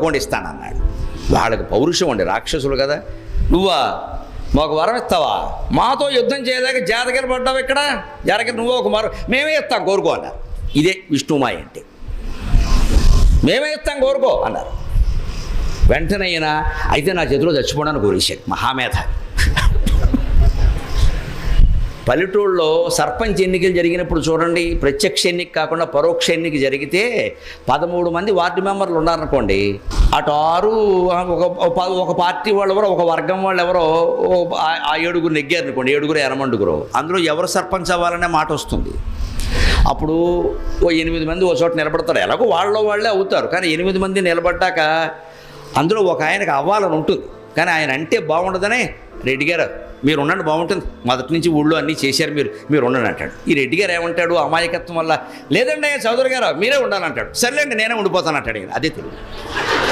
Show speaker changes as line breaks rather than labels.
కోండి ఇస్తానన్నాడు. వాళ్ళకి పౌరుషం ఉండి రాక్షసులు కదా, నువ్వా మాకు వరం ఇస్తావా, మాతో యుద్ధం చేయలేక జాతకలు పడ్డావు ఇక్కడ జాతకలు, నువ్వు ఒక వరం మేమే ఇస్తాం కోరుకో అన్నారు. ఇదే విష్ణుమాయ అంటే, మేమే ఇస్తాం కోరుకో అన్నారు. వెంటనే అయినా అయితే నా చేతిలో చచ్చిపోవడానికి కోరేశాడు మహామేధావి. పల్లెటూళ్ళలో సర్పంచ్ ఎన్నికలు జరిగినప్పుడు చూడండి, ప్రత్యక్ష ఎన్నిక కాకుండా పరోక్ష ఎన్నిక జరిగితే 13 మంది వార్డు మెంబర్లు ఉన్నారనుకోండి, అటు 6 ఒక పార్టీ వాళ్ళు ఎవరో ఒక వర్గం వాళ్ళు ఎవరో ఆ 7 నెగ్గారు అనుకోండి, 7 ఎనమండుగురు, అందులో ఎవరు సర్పంచ్ అవ్వాలనే మాట వస్తుంది. అప్పుడు ఓ 8 మంది ఓ చోట నిలబడతారు, ఎలాగో వాళ్ళే అవుతారు. కానీ 8 మంది నిలబడ్డాక అందులో ఒక ఆయనకు అవ్వాలని ఉంటుంది, కానీ ఆయన అంటే బాగుండదనే రెడ్డి గారు మీరు ఉండండి బాగుంటుంది, మొదటి నుంచి ఊళ్ళో అన్నీ చేశారు, మీరు ఉండండి అంటాడు. ఈ రెడ్డి గారు ఏమంటాడు అమాయకత్వం వల్ల, లేదండి చౌదరి గారు మీరే ఉండాలంటాడు. సర్లేండి నేనే ఉండిపోతాను అంటాడు. అదే తెలియదు.